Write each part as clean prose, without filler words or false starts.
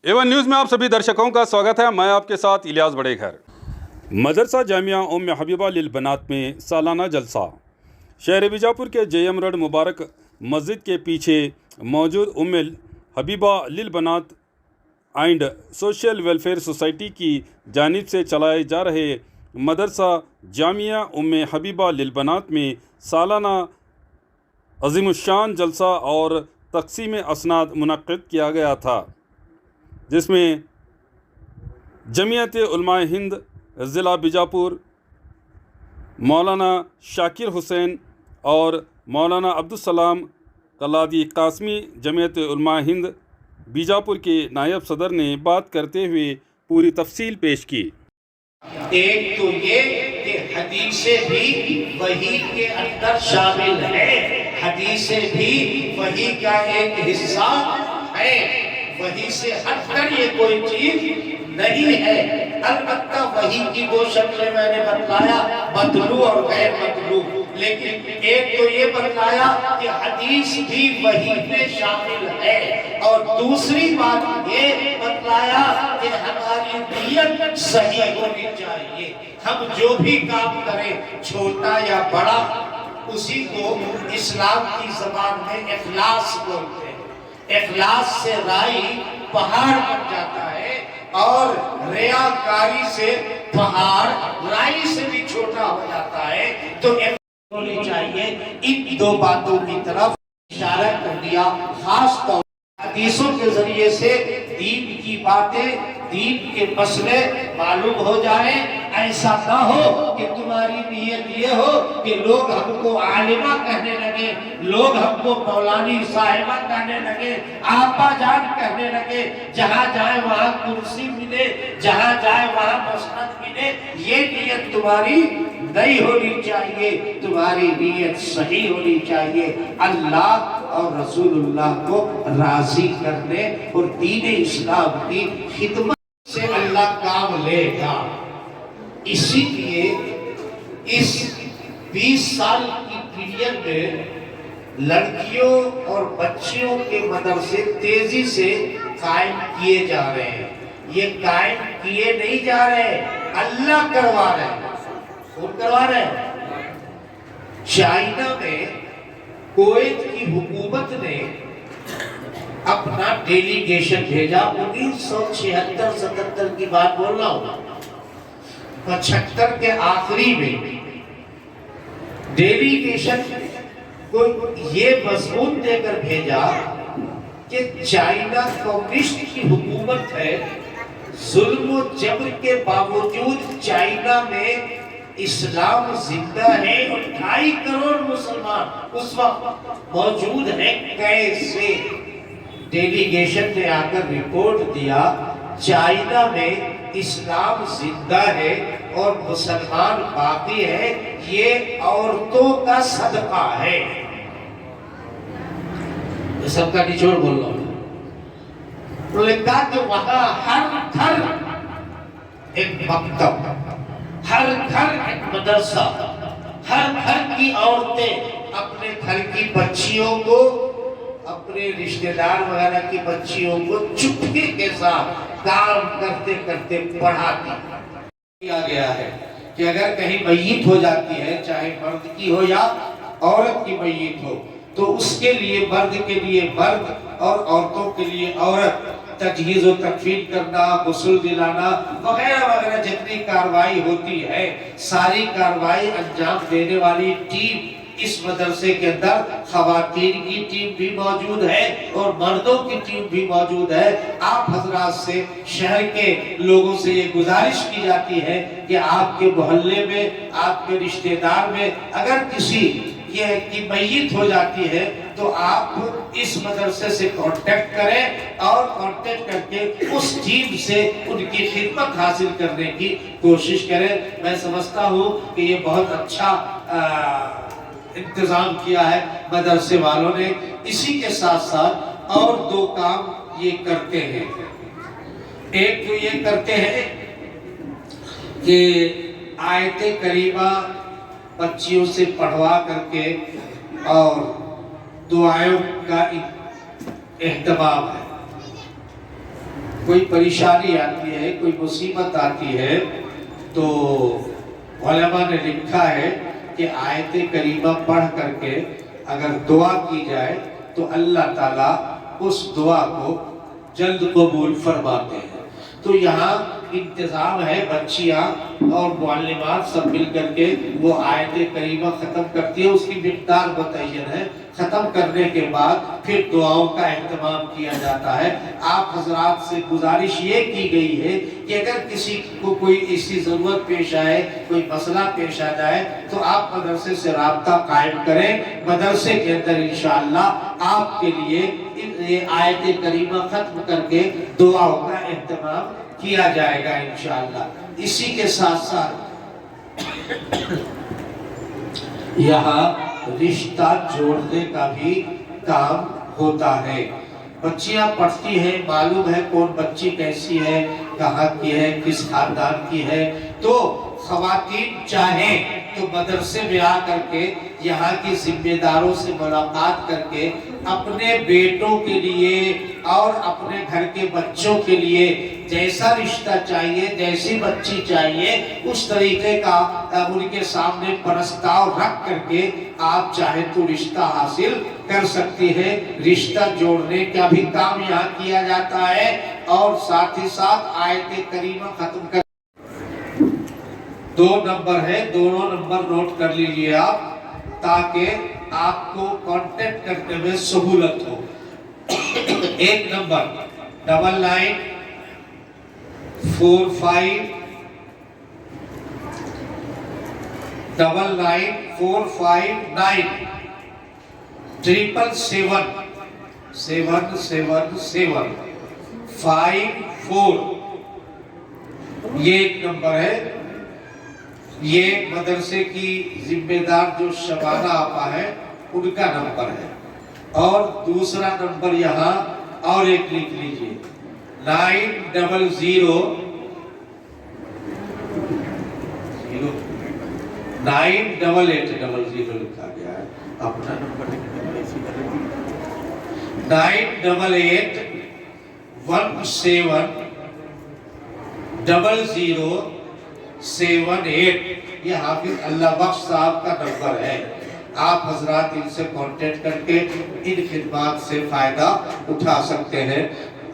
Avon news में आप सभी दर्शकों का स्वागत है। मैं आपके साथ इलियास बड़ेघर। मदरसा जामिया उम्मे हबीबा लिल बनात में सालाना जलसा। शहर बीजापुर के JM रोड मुबारक मस्जिद के पीछे मौजूद उम्मे हबीबा लिल बनात एंड सोशल वेलफेयर सोसाइटी की जानिब से चलाए जा रहे मदरसा जामिया उम्मे हबीबा लिल बनात में सालाना अज़ीमुश्शान जलसा और तक़सीम असनाद मुनक़्क़िद किया गया था, जिसमें जमीयत उलमाए हिंद ज़िला बीजापुर, मौलाना शाकिर हुसैन और मौलाना अब्दुलसलाम कलादी कासमी जमीयत उलमाए हिंद बीजापुर के नायब सदर ने बात करते हुए पूरी तफसील पेश की। एक तो ये कि हदीसें भी वही के अंदर शामिल है, हदीसें भी वही का एक हिस्सा है, वही से हटकर ये कोई चीज नहीं है। अलबत्ता वही की दो शक्लें मैंने बतलाया, मतलू और गैर मतलू, लेकिन एक तो ये बतलाया कि हदीस भी वही में शामिल है, और दूसरी बात ये बतलाया कि हमारी नियत सही होनी चाहिए। हम जो भी काम करें, छोटा या बड़ा, उसी को इस्लाम की ज़बान में इखलास बोलते हैं। इखलास से राई पहाड़ बन जाता है, और रियाकारी से पहाड़ राई से भी छोटा हो जाता है। तो होनी चाहिए। इन दो बातों की तरफ इशारा कर दिया। खास तौर हदीसों के जरिए से दीन की बातें, दीन के मसले मालूम हो जाए। ऐसा ना हो कि तुम्हारी नीयत ये हो कि लोग हमको आलिमा कहने लगे, लोग हमको मौलानी साहिबा कहने लगे, आपा जान कहने लगे, जहाँ जाए वहाँ कुर्सी मिले, जहाँ जाए वहाँ मसनद मिले। ये नीयत तुम्हारी नहीं होनी चाहिए, तुम्हारी नीयत सही होनी चाहिए। अल्लाह और रसूलुल्लाह को राजी करने और दीन इस्लाम की खिदमत से अल्लाह काम लेगा। इसीलिए इस 20 साल की पीरियड में लड़कियों और बच्चियों के मदरसे तेजी से कायम किए जा रहे हैं। ये कायम किए नहीं जा रहे, अल्लाह करवा रहे हैं। कौन करवा रहे हैं? चाइना में कुवैत की हुकूमत ने अपना डेलीगेशन भेजा। 1976-77 की बात बोल रहा हूँ। 75 के आखिरी में डेलीगेशन को ये मजमून देकर भेजा कि चाइना कम्युनिस्ट की हुकूमत है, जुल्म और जबर के बावजूद चाइना में इस्लाम जिंदा है और 2.5 करोड़ मुसलमान उस वक्त मौजूद हैं। कैसे? डेलीगेशन ने आकर रिपोर्ट दिया, चाइना में इस्लाम जिंदा है और मुसलमान बाकी है, ये औरतों का सदका है। सबका निचोड़ बोल रहा हूं। उन्होंने कहा कि वहां हर घर एक मकतब, हर घर एक मदरसा, हर घर की औरतें अपने घर की बच्चियों को, अपने रिश्तेदार वगैरह की बच्चियों को चुपके के साथ काम करते करते पढ़ाती। किया गया है कि अगर कहीं मय्यत हो जाती है, चाहे मर्द की हो या औरत की मय्यत हो, तो उसके लिए मर्द के लिए मर्द और औरतों के लिए औरत तजहीज़ और तकफीन करना, गुस्ल दिलाना वगैरह वगैरह जितनी कार्रवाई होती है, सारी कार्रवाई अंजाम देने वाली टीम इस मदरसे के अंदर खवातीन की टीम भी मौजूद है और मर्दों की टीम भी मौजूद है। आप हजरात से, शहर के लोगों से ये गुजारिश की जाती है कि आपके मोहल्ले में, आपके रिश्तेदार में अगर किसी ये की मय्यत हो जाती है, तो आप इस मदरसे से कांटेक्ट करें और कांटेक्ट करके उस टीम से उनकी खिदमत हासिल करने की कोशिश करें। मैं समझता हूँ कि ये बहुत अच्छा इंतजाम किया है मदरसे वालों ने। इसी के साथ साथ और 2 काम ये करते हैं। एक तो ये करते हैं कि आयते करीमा बच्चियों से पढ़वा करके और दुआओं का एहतमाम है। कोई परेशानी आती है, कोई मुसीबत आती है, तो उलमा ने लिखा है कि आयत करीमा पढ़ करके अगर दुआ की जाए तो अल्लाह ताला उस दुआ को जल्द कबूल फरमाते हैं। तो यहाँ इंतज़ाम है, बच्चियाँ और मुअल्लिमात सब मिल करके वो आयत करीमा ख़त्म करती है, उसकी मिक़दार मुतय्यन है। ख़त्म करने के बाद फिर दुआओं का एहतमाम किया जाता है। आप हजरात से गुजारिश ये की गई है कि अगर किसी को कोई ऐसी ज़रूरत पेश आए, कोई मसला पेश आ जाए, तो आप मदरसे से राब्ता कायम करें। मदरसे के अंदर इंशाअल्लाह आपके लिए ये आयत करीमा ख़त्म करके दुआओं का एहतमाम किया जाएगा इंशाअल्लाह। इसी के साथ साथ यहाँ रिश्ता जोड़ने का भी काम होता है। बच्चियां पढ़ती हैं, मालूम है कौन बच्ची कैसी है, कहाँ की है, किस खानदान की है, तो ख़वातीन चाहें तो मदरसे में आ करके यहाँ की जिम्मेदारों से मुलाकात करके अपने बेटों के लिए और अपने घर के बच्चों के लिए जैसा रिश्ता चाहिए, जैसी बच्ची चाहिए, उस तरीके का उनके सामने प्रस्ताव रख करके आप चाहे तो रिश्ता हासिल कर सकती है। रिश्ता जोड़ने का भी काम यहाँ किया जाता है और साथ ही साथ आयत करीमा खत्म कर 2 नंबर है, दोनों नंबर नोट कर लीजिए आप, ताकि आपको कांटेक्ट करने में सहूलत हो। 1 नंबर 99 45 99459 777 777 54, ये 1 नंबर है। ये मदरसे की जिम्मेदार जो शबाना आपा है उनका नंबर है। और दूसरा नंबर यहाँ और एक लिख लीजिए 900 98800 लिखा गया है, अपना नंबर 988 170078। ये हाफिज अल्लाह बख्श साहब का नंबर है। आप हजरात इनसे कांटेक्ट करके इन खिदमात से फ़ायदा उठा सकते हैं।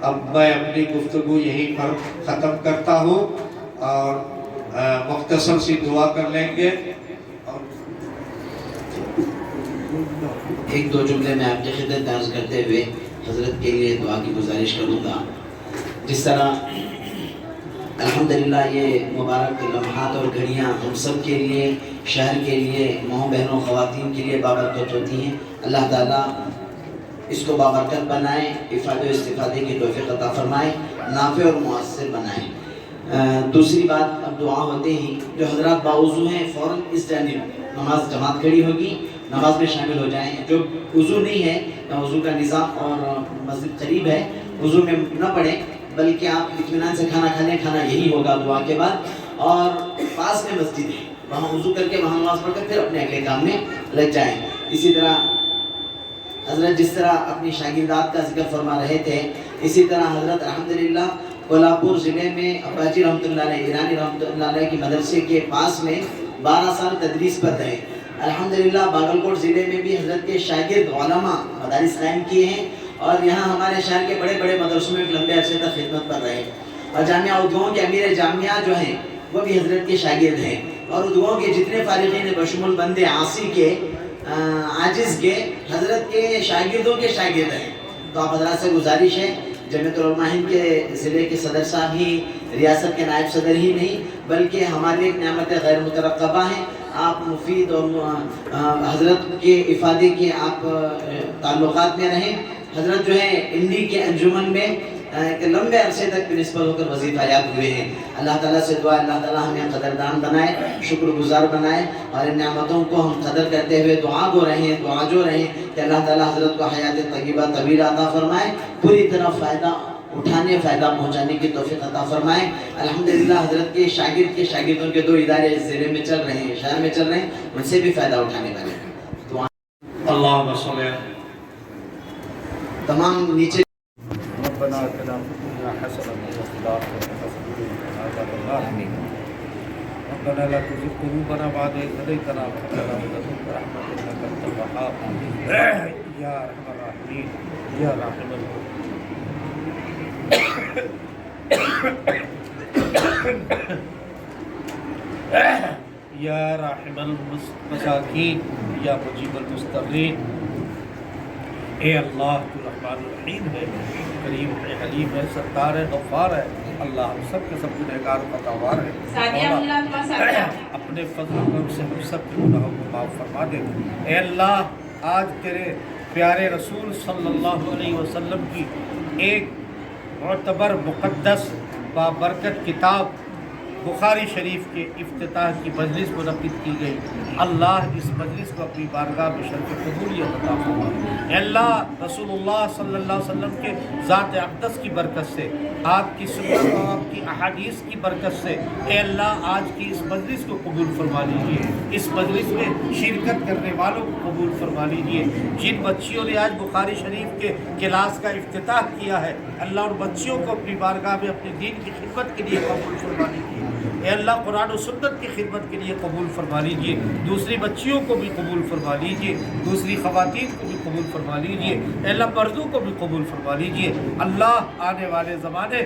अब मैं अपनी गुफ्तगू यहीं पर ख़त्म करता हूँ और मुख्तसर सी दुआ कर लेंगे। एक दो जुमले में आपकी खिदमत अर्ज करते हुए हज़रत के लिए दुआ की गुजारिश करूँगा। जिस तरह अल्हम्दुलिल्लाह ये मुबारक लम्हात और घड़ियाँ हम सब के लिए, शहर के लिए, माओ बहनों ख़वातीन के लिए बाबरकत होती हैं। अल्लाह ताला इसको बाबरकत बनाए, इफ़ादे इस्तिफ़ादे की तौफ़ीक़ अता फ़रमाए, नाफ़े और मुअस्सिर बनाए। दूसरी बात, अब दुआ होते ही जो हज़रात बावुज़ू हैं फ़ौरन इस जानिब नमाज जमात खड़ी होगी, नमाज में शामिल हो जाएँ। जो वज़ू नहीं है, वज़ू का निज़ाम और मस्जिद करीब है, वज़ू में न पढ़ें, बल्कि आप इत्मीनान से खाना खा लें। खाना यही होगा दुआ के बाद, और पास में मस्जिद है, वहाँ वज़ू करके वहाँ नमाज़ पढ़कर फिर अपने अगले काम में लग जाएँ। इसी तरह हज़रत जिस तरह अपनी शागिर्दात का जिक्र फरमा रहे थे, इसी तरह हज़रत अल्हम्दुलिल्लाह कोल्हापुर ज़िले में अब्बाजी रहमतुल्लाह अलैह, ईरानी रहमतुल्लाह अलैह की मदरसे के पास में 12 साल तदरीस पर रहे। अल्हम्दुलिल्लाह बागलकोट ज़िले में भी हज़रत के शागिर्द उलमा मदारिस कायम किए हैं और यहाँ हमारे शहर के बड़े बड़े मदरसों में लंबे अरसे तक खिदमत कर रहे हैं। और जामिया उर्दुओं के अमीर जामिया जो हैं वो भी हज़रत के शागिर्द हैं। और उर्दुओं के जितने फ़ारिग़ीन बशमुल बंदे आसी के, आजिज़ के, हज़रत के शागिर्दों के शागिर्द हैं। तो आप हज़रात से गुजारिश है, जमीयतुल उलमा हिंद के ज़िले के सदर साहब ही, रियासत के नायब सदर ही नहीं, बल्कि हमारी एक नेमत गैर मुतरक़्क़बा हैं। आप मुफीद और हज़रत के इफ़ादे के आप ताल्लुक़ात में रहें। हज़रत जो है इंडी के अंजुमन में लंबे अरसे तक प्रिंसिपल होकर वजीफ़ा याद हुए हैं। अल्लाह ताला से दुआ, अल्लाह ताला हमें कदरदान बनाए, शुक्रगुजार बनाए और इन नेमतों को हम कदर करते हुए दुआ गो रहें, दुआ जो रहें कि अल्लाह ताला हज़रत को हयात तय्यबा तवील अता फ़रमाए, पूरी तरह फ़ायदा उठाने, फ़ायदा पहुँचाने की तौफ़ीक़ अता फ़रमाए। अल्हम्दुलिल्लाह हज़रत के शागिर्दों के 2 इदारे इस ज़िले में चल रहे हैं, शहर में चल रहे हैं, उनसे भी फ़ायदा उठाने वाले हैं। दुआ अल्लाहुम्मा सल्ली तमाम नीचे ربنا آتنا فی الدنیا حسنۃ وفی الآخرۃ حسنۃ وقنا عذاب النار ربنا لا تزغ قلوبنا بعد إذ هديتنا وهب لنا من لدنك رحمة إنك أنت الوهاب يا أرحم الراحمين يا راحم یا راحم المساکین یا مجیب المضطرین، اے اللہ تو رحمان الرحیم ہے، کریم ہے، حلیم ہے، ستار ہے، غفار ہے، اللہ ہم سب کے سب گنہگار خطاوار ہیں، اپنے فضل و کرم سے ہم سب کے گناہوں کو معاف فرما دے۔ اے اللہ آج تیرے پیارے رسول صلی اللہ علیہ وسلم کی ایک معتبر مقدس بابرکت کتاب بخاری شریف کے افتتاح کی مجلس منعقد کی گئی، اللہ اس مجلس کو اپنی بارگاہ میں شرف قبولیت عطا فرما۔ اے اللہ رسول اللہ صلی اللہ علیہ وسلم کے ذات اقدس کی برکت سے، آپ کی سنت و آپ کی احادیث کی برکت سے اے اللہ آج کی اس مجلس کو قبول فرما لیجیے، اس مجلس میں شرکت کرنے والوں کو قبول فرما لیجیے۔ جن بچیوں نے آج بخاری شریف کے کلاس کا افتتاح کیا ہے، اللہ اور بچیوں کو اپنی بارگاہ میں اپنے دین کی خدمت کے لیے قبول فرما لیجیے۔ اے اللہ قرآن و سنت کی خدمت کے لیے قبول فرما لیجیے، دوسری بچیوں کو بھی قبول فرما لیجیے، دوسری خواتین کو بھی قبول فرما لیجیے، اے اللہ مردوں کو بھی قبول فرما لیجیے۔ اللہ آنے والے زمانے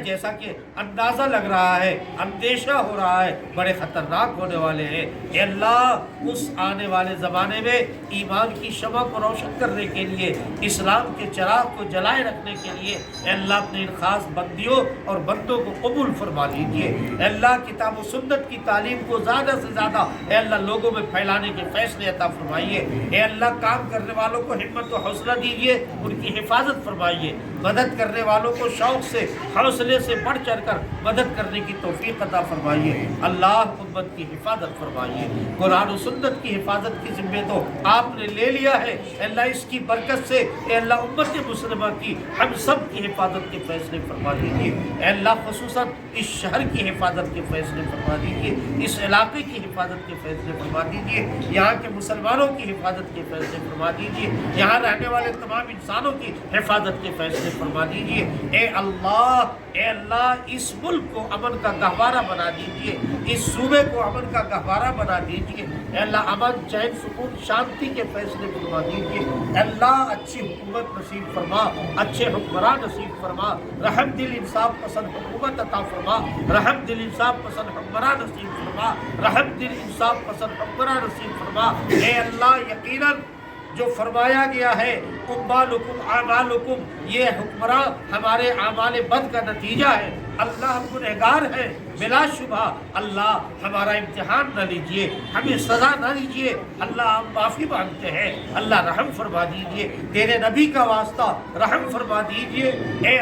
جیسا کہ اندازہ لگ رہا ہے، اندیشہ ہو رہا ہے، بڑے خطرناک ہونے والے ہیں، اے اللہ اس آنے والے زمانے میں ایمان کی شمع کو روشن کرنے کے لیے، اسلام کے چراغ کو جلائے رکھنے کے لیے اے اللہ اپنے ان خاص بندیوں اور بندوں کو قبول فرما لیجیے۔ اے اللہ کتاب و سنت کی تعلیم کو زیادہ سے زیادہ اے اللہ لوگوں میں پھیلانے کے فیصلے عطا فرمائیے۔ اے اللہ کام کرنے والوں کو ہمت و حوصلہ دیجیے، ان کی حفاظت فرمائیے، مدد کرنے والوں کو شوق سے حوصلے سے بڑھ چڑھ کر مدد کرنے کی توفیق عطا فرمائیے۔ اللہ امت کی حفاظت فرمائیے، قرآن و سنت کی حفاظت کی ذمہ تو آپ نے لے لیا ہے، اے اللہ اس کی برکت سے اے اللہ امت مسلمہ کی ہم سب کی حفاظت کے فیصلے فرما دیجیے۔ اے اللہ خصوصاً اس شہر کی حفاظت کے فیصلے فرما دیجیے، اس علاقے کی حفاظت کے فیصلے فرما دیجیے، یہاں کے مسلمانوں کی حفاظت کے فیصلے فرما دیجیے، یہاں رہنے والے تمام انسانوں کی حفاظت کے فیصلے فرما دیجیے۔ اے اللہ اس ملک کو امن کا گہوارہ بنا دیجیے، اس صوبے کو امن کا گہوارہ بنا دیجیے۔ اے اللہ امن چین سکون شانتی کے فیصلے فرما دیجیے۔ اے اللہ اچھی حکومت نصیب فرما، اچھے حکمراں نصیب فرما، رحم دل انصاف پسند حکومت عطا فرما، رحم دل انصاف پسند حکمراں نصیب فرما، رحم دل انصاف پسند حکمراں نصیب فرما۔ اے اللہ یقیناً جو فرمایا گیا ہے اموالکم اعمالکم، یہ حکمراں ہمارے اعمال بد کا نتیجہ ہے، اللہ ہم گنہگار ہیں بلا شبہ، اللہ ہمارا امتحان نہ لیجئے، ہمیں سزا نہ دیجئے، اللہ ہم معافی مانگتے ہیں، اللہ رحم فرما دیجئے، تیرے نبی کا واسطہ رحم فرما دیجئے۔ اے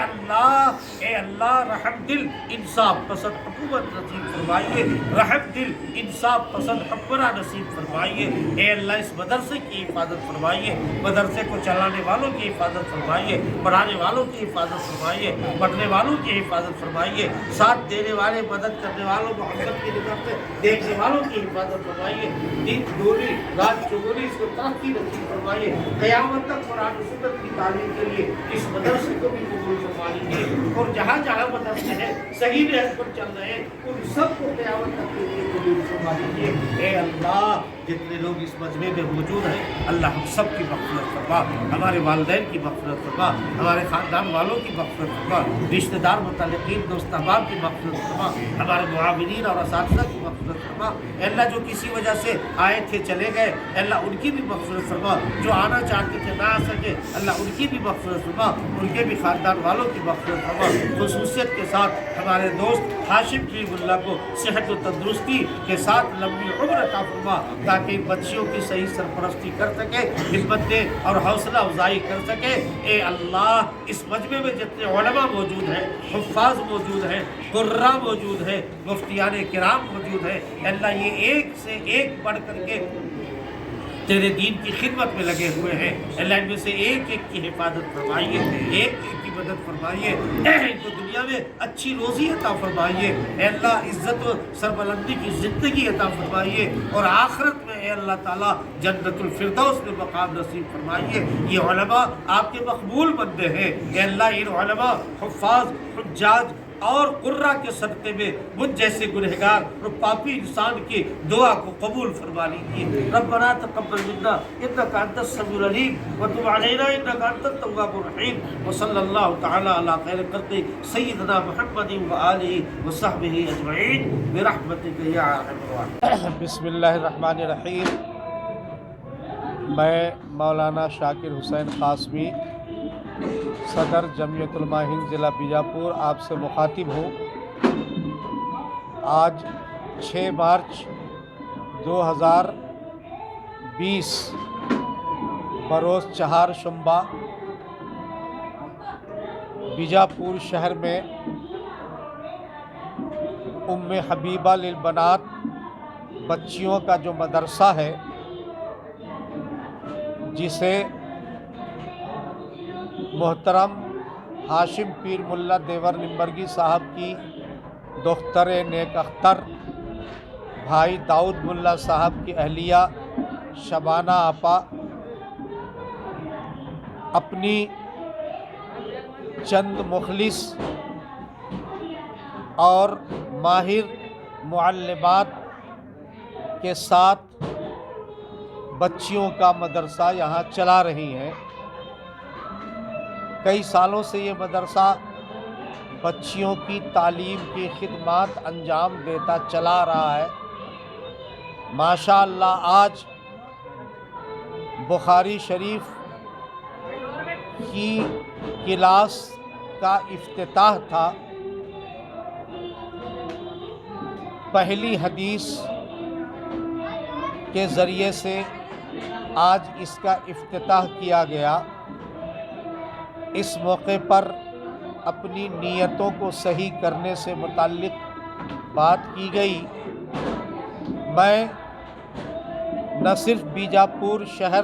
اللہ رحم دل انصاف پسند حکومت نصیب فرمائیے، رحم دل انصاف پسند حکمراں نصیب فرمائیے۔ اے اللہ اس مدرسے کی حفاظت فرمائیے، مدرسے کو چلانے والوں کی حفاظت فرمائیے، پڑھانے والوں کی حفاظت فرمائیے، پڑھنے والوں کی حفاظت فرمائیے، ساتھ دینے والے مدد کرنے والوں محبت کی نگاہ سے دیکھنے والوں کی حفاظت فرمائیے، دن دوری رات چگوری اس کو ترقی نصیب فرمائیے، قیامت تک قرآن و سنت کی تعلیم کے لیے اس مدرسے کو بھی قبول فرما لیجیے، اور جہاں جہاں مدرسے ہیں صحیح نہج پر چل رہے ہیں ان سب کو قیامت تک کے لیے قبول فرما لیجیے۔ اے اللہ جتنے لوگ اس مجمع میں موجود ہیں اللہ ہم سب کی مغفرت فرما، ہمارے والدین کی مغفرت فرما، ہمارے خاندان والوں کی مغفرت فرما، رشتہ دار متعلقین دوست احباب کی مغفرت فرما، ہمارے معاونین اور اساتذہ کی مغفرت فرما۔ اے اللہ جو کسی وجہ سے آئے تھے چلے گئے اللہ ان کی بھی مغفرت فرما، جو آنا چاہتے تھے نہ آ سکے اللہ ان کی بھی مغفرت فرما، ان کے بھی خاندان والوں کی مغفرت فرما۔ خصوصیت کے ساتھ ہمارے دوست ہاشم کریم اللہ کو صحت و تندرستی کے ساتھ لمبی عمر عطا فرما، تاکہ بچیوں کی صحیح سرپرستی کر سکے، ہمت دے اور حوصلہ افزائی کر سکے۔ اے اللہ اس مجمع میں جتنے علماء موجود ہیں، حفاظ موجود ہیں، قراء موجود ہیں، مفتیان کرام موجود ہیں، اے اللہ یہ ایک سے ایک بڑھ کر کے تیرے دین کی خدمت میں لگے ہوئے ہیں، اللہ ان میں سے ایک ایک کی حفاظت فرمائیے، ایک ایک کی की मदद फरमाइए, इनको दुनिया में अच्छी रोज़ी अता फरमाइए। ए अल्लाह इज़्ज़त व सरबलंदी की ज़िंदगी अता फरमाइए और आखिरत में ए अल्लाह ताला जन्नतुल फिरदौस में मकाम नसीब फरमाइए। ये उलमा आपके मकबूल बंदे हैं। ए अल्लाह इन उलमा, हुफ़्फ़ाज़, हुज्जाज और कुर्रा के सदक़े में मुझ जैसे गुनहगार और पापी इंसान की दुआ को कबूल फरमा लीजिए। रब्बना तक़ब्बल मिन्ना इन्नका अंतस समीउल अलीम व तुब अलैना इन्नका अंतत तव्वाबुर रहीम व सल्लल्लाहु तआला अला खैर खल्क़ि सय्यिदना मुहम्मदिन व आलिहि व सहबिहि अजमईन बिरहमतिका या अरहमर राहिमीन। बिस्मिल्लाहिर्रहमानिर्रहीम। मैं मौलाना शाकिर हुसैन क़ासमी, सदर जमीयतुल उलमा हिंद ज़िला बीजापुर आपसे मुखातिब हूँ। आज 6 मार्च 2020 बरोज़ चहारशंबा बीजापुर शहर में उम्मे हबीबा लिल बनात बच्चियों का जो मदरसा है, जिसे मोहतरम हाशिम पीर मुल्ला देवर निम्बरगी साहब की दोख्तर नेक अख्तर भाई दाऊद मुल्ला साहब की अहलिया शबाना आपा अपनी चंद मुखलिस और माहिर मुअल्लिमात के साथ बच्चियों का मदरसा यहाँ चला रही हैं। कई सालों से ये मदरसा बच्चियों की तालीम की खिदमत अंजाम देता चला रहा है। माशाअल्लाह आज बुखारी शरीफ की क्लास का इफ्तिताह था। पहली हदीस के ज़रिए से आज इसका इफ्तिताह किया गया। इस मौके पर अपनी नीयतों को सही करने से मुताल्लिक़ बात की गई। मैं न सिर्फ बीजापुर शहर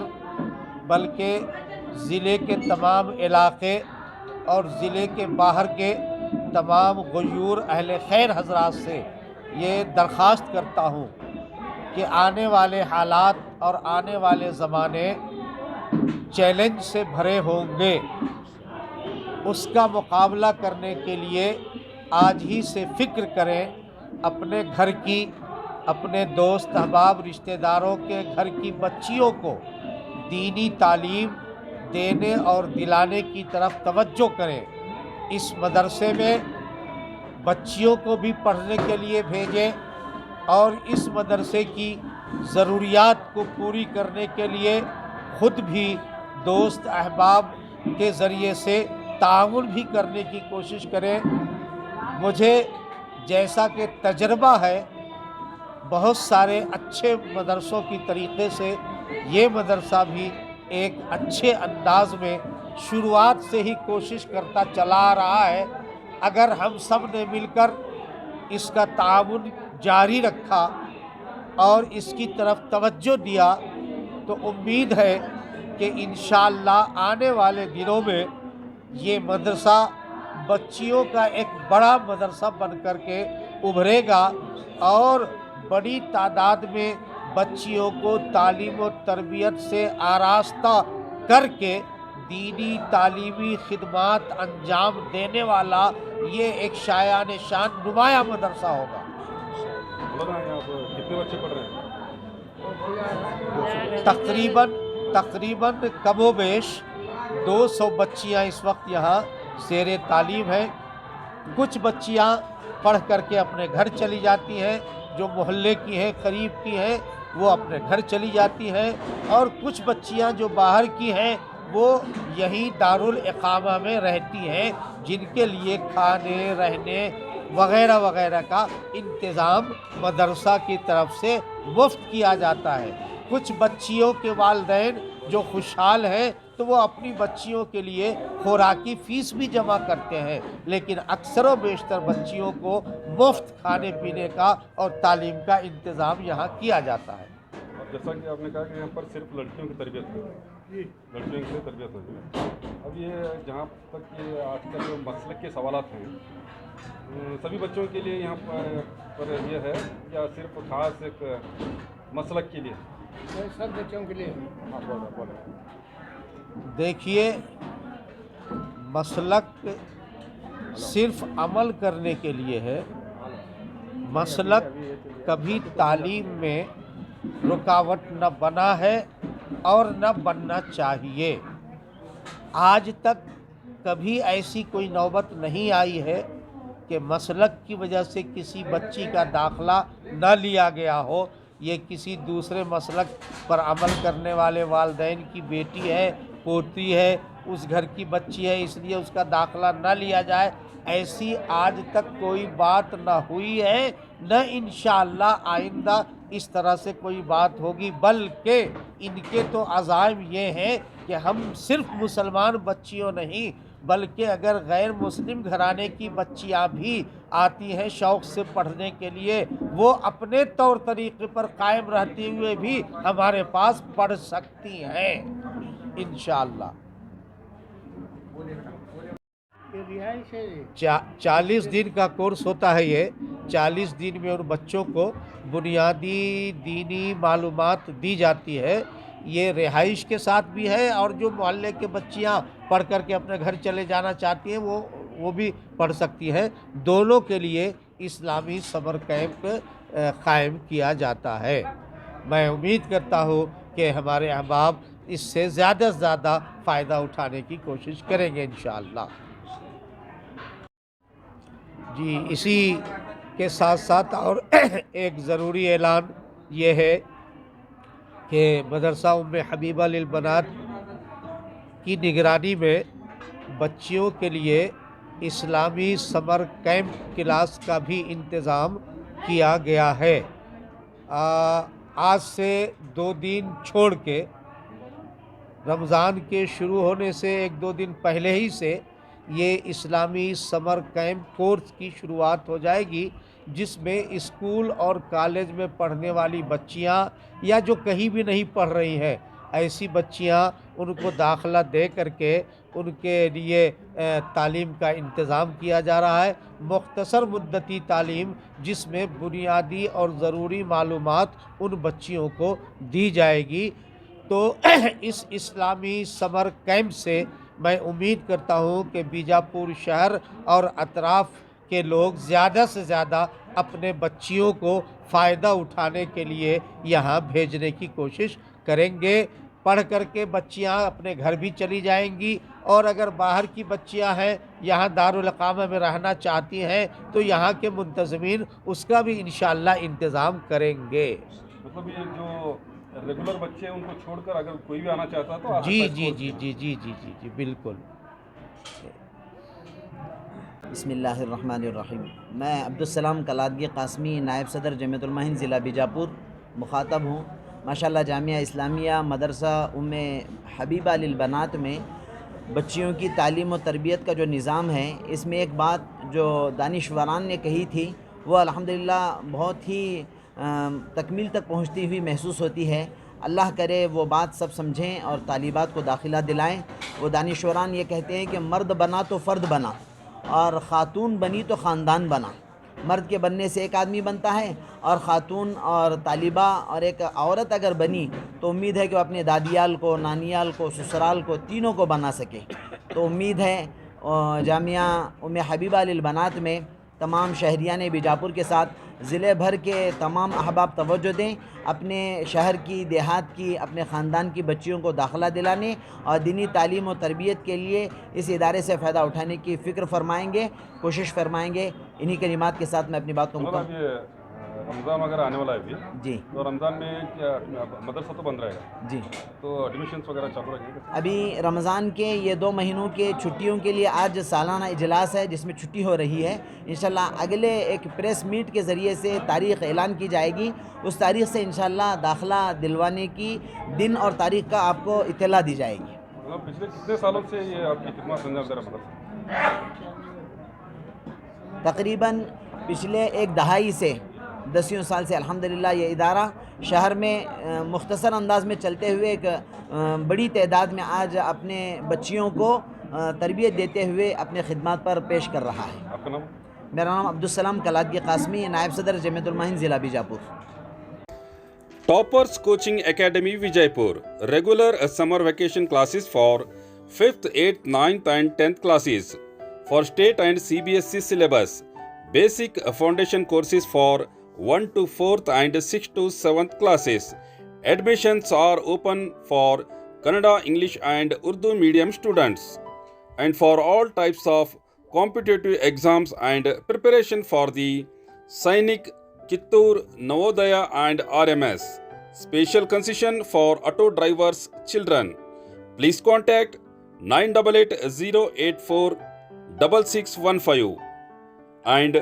बल्कि ज़िले के तमाम इलाक़े और ज़िले के बाहर के तमाम गुयूर अहले खैर हज़रात से ये दरख्वास्त करता हूँ कि आने वाले हालात और आने वाले ज़माने चैलेंज से भरे होंगे। उसका मुकाबला करने के लिए आज ही से फ़िक्र करें। अपने घर की, अपने दोस्त अहबाब रिश्तेदारों के घर की बच्चियों को दीनी तालीम देने और दिलाने की तरफ तवज्जो करें। इस मदरसे में बच्चियों को भी पढ़ने के लिए भेजें और इस मदरसे की ज़रूरियात को पूरी करने के लिए ख़ुद भी दोस्त अहबाब के ज़रिए से ताउन भी करने की कोशिश करें। मुझे जैसा कि तजर्बा है बहुत सारे अच्छे मदरसों की तरीक़े से ये मदरसा भी एक अच्छे अंदाज में शुरुआत से ही कोशिश करता चला आ रहा है। अगर हम सब ने मिलकर इसका ताउन जारी रखा और इसकी तरफ तवज्जो दिया तो उम्मीद है कि इंशाअल्लाह आने वाले दिनों में ये मदरसा बच्चियों का एक बड़ा मदरसा बन कर के उभरेगा और बड़ी तादाद में बच्चियों को तालीम और तरबियत से आरास्ता करके दीनी तालीमी खिदमत अंजाम देने वाला ये एक शायान शान नुमाया मदरसा होगा। कितने बच्चे पढ़ रहे हैं? तकरीबन कमोबेश 200 बच्चियाँ इस वक्त यहाँ ज़ेर तालीम हैं। कुछ बच्चियाँ पढ़ करके अपने घर चली जाती हैं, जो मोहल्ले की हैं, करीब की हैं, वो अपने घर चली जाती हैं और कुछ बच्चियाँ जो बाहर की हैं वो यहीं दारुल इकामा में रहती हैं, जिनके लिए खाने रहने वगैरह वगैरह का इंतज़ाम मदरसा की तरफ से मुफ्त किया जाता है। कुछ बच्चियों के वालिदैन जो खुशहाल हैं तो वो अपनी बच्चियों के लिए खुराकी फ़ीस भी जमा करते हैं, लेकिन अक्सर व बेशतर बच्चियों को मुफ्त खाने पीने का और तालीम का इंतज़ाम यहाँ किया जाता है। जैसा कि आपने कहा कि यहाँ पर सिर्फ लड़कियों की तरबियत है, लड़कियों के लिए तरबियत हो जाए। अब ये जहाँ तक ये आजकल जो मसलक के सवालात हैं, सभी बच्चों के लिए यहाँ पर ये है या सिर्फ खास एक मसलक के लिए? सब बच्चों के लिए। हाँ, बोलो। देखिए, मसलक सिर्फ अमल करने के लिए है। मसलक कभी तालीम में रुकावट न बना है और न बनना चाहिए। आज तक कभी ऐसी कोई नौबत नहीं आई है कि मसलक की वजह से किसी बच्ची का दाखला न लिया गया हो। ये किसी दूसरे मसलक पर अमल करने वाले वालिदैन की बेटी है, पोती है, उस घर की बच्ची है, इसलिए उसका दाखला न लिया जाए, ऐसी आज तक कोई बात न हुई है, न इंशाअल्लाह आइंदा इस तरह से कोई बात होगी। बल्कि इनके तो अज़ाइम ये हैं कि हम सिर्फ मुसलमान बच्चियों नहीं, बल्कि अगर गैर मुस्लिम घराने की बच्चियां भी आती हैं शौक़ से पढ़ने के लिए, वो अपने तौर तरीक़े पर कायम रहते हुए भी हमारे पास पढ़ सकती हैं इंशाअल्लाह। 40 दिन का कोर्स होता है ये। 40 दिन में उन बच्चों को बुनियादी दीनी मालूमात दी जाती है। ये रिहाइश के साथ भी है और जो मोहल्ले के बच्चियां पढ़ कर के अपने घर चले जाना चाहती हैं वो भी पढ़ सकती हैं। दोनों के लिए इस्लामी समर कैंप कायम किया जाता है। मैं उम्मीद करता हूँ कि हमारे अहबाब इससे ज़्यादा से ज़्यादा फ़ायदा उठाने की कोशिश करेंगे इंशाअल्लाह। जी, इसी के साथ साथ और एक ज़रूरी ऐलान ये है कि मदरसा उम्मे हबीबा लिल बनात की निगरानी में बच्चियों के लिए इस्लामी समर कैंप क्लास का भी इंतज़ाम किया गया है। आज से 2 दिन छोड़ के रमज़ान के शुरू होने से 1-2 दिन पहले ही से ये इस्लामी समर कैंप कोर्स की शुरुआत हो जाएगी, जिसमें स्कूल और कॉलेज में पढ़ने वाली बच्चियां या जो कहीं भी नहीं पढ़ रही हैं, ऐसी बच्चियां, उनको दाखला दे करके उनके लिए तालीम का इंतज़ाम किया जा रहा है। मुख्तसर मुद्दती तालीम जिसमें बुनियादी और ज़रूरी मालूमात उन बच्चियों को दी जाएगी। तो इस इस्लामी समर कैंप से मैं उम्मीद करता हूँ कि बीजापुर शहर और अतराफ़ के लोग ज़्यादा से ज़्यादा अपने बच्चियों को फ़ायदा उठाने के लिए यहाँ भेजने की कोशिश करेंगे। पढ़ कर के बच्चियाँ अपने घर भी चली जाएंगी, और अगर बाहर की बच्चियाँ हैं यहाँ दारुल इक़ामा में रहना चाहती हैं तो यहाँ के मुंतज़मीन उसका भी इंशाअल्लाह इंतज़ाम करेंगे। मतलब ये जो रेगुलर बच्चे हैं उनको छोड़कर अगर कोई भी आना चाहता है तो आ जी सकता है जी इस जी कोर्स जी जी जी जी जी बिल्कुल। बिस्मिल्लाहिर्रहमानिर्रहीम। मैं अब्दुस्सलाम कलादगी क़ासमी, नायब सदर जमीयतुल उलमा हिंद ज़िला बीजापुर मुखातब हूँ। माशाअल्लाह जामिया इस्लामिया मदरसा उम्मे हबीबा लिल बनात में बच्चियों की तालीम और तरबियत का जो निज़ाम है, इसमें एक बात जो दानिशवरान ने कही थी वो अल्हम्दुलिल्लाह बहुत ही तकमील तक पहुँचती हुई महसूस होती है। अल्लाह करे वो बात सब समझें और तालिबात को दाखिला दिलाएं। वो दानिशवरान ये कहते हैं कि मर्द बना तो फ़र्द बना और ख़ातून बनी तो ख़ानदान बना। मर्द के बनने से एक आदमी बनता है और ख़ातून और तालिबा और एक औरत अगर बनी तो उम्मीद है कि वो अपने दादियाल को, नानियाल को, ससुराल को, तीनों को बना सके। तो उम्मीद है जामिया उम्मे हबीबा लिल बनात में तमाम शहरियान बीजापुर के साथ ज़िले भर के तमाम अहबाब तवज्जो दें, अपने शहर की, देहात की, अपने ख़ानदान की बच्चियों को दाखिला दिलाने और दीनी तालीम और तरबियत के लिए इस इदारे से फ़ायदा उठाने की फ़िक्र फरमाएंगे, कोशिश फरमाएंगे। इन्हीं कलिमात के साथ मैं अपनी बात को मतलब ये रमज़ान वगैरह आने वाला है अभी, जी, तो रमज़ान में क्या मदरसा तो बंद रहेगा, जी। तो एडमिशन्स वगैरह चालू रहेंगे? अभी रमज़ान के ये 2 महीनों के छुट्टियों के लिए आज सालाना इजलास है जिसमें छुट्टी हो रही है। इंशाल्लाह अगले एक प्रेस मीट के ज़रिए से तारीख़ ऐलान की जाएगी। उस तारीख़ से इंशाल्लाह दाखिला दिलवाने की दिन और तारीख़ का आपको इत्तला दी जाएगी। मतलब पिछले कितने सालों से ये आपकी खिदमत अंजाम दे रहा मदरसा? तकरीबन पिछले 1 दहाई से 10 سال سے الحمدللہ یہ ادارہ شہر میں مختصر انداز میں چلتے ہوئے ایک بڑی تعداد میں آج اپنے بچیوں کو تربیت دیتے ہوئے اپنے خدمات پر پیش کر رہا ہے. آپ کا نام؟ میرا نام عبدالسلام کلادگی قاسمی، نائب صدر جامعۃ المعین ضلع Bijapur. Toppers Coaching Academy Vijaypur. Regular summer vacation classes for 5th, 8th, 9th and 10th classes. For state and CBSE syllabus. Basic foundation courses for 1 to 4th and 6 to 7th classes. Admissions are open for Kannada, English and Urdu medium students. And for all types of competitive exams and preparation for the Sainik, Kittur, Navodaya and RMS. Special concession for auto drivers' children. Please contact 9880846615 and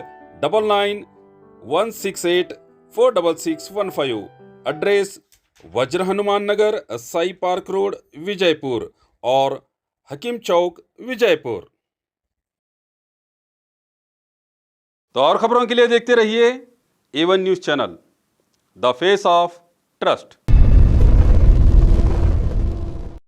9911684665. Address Vajra Hanuman Nagar, Sai Park Road, Vijaypur और हकीम चौक विजयपुर. तो और खबरों के लिए देखते रहिए A1 news channel, the face of trust.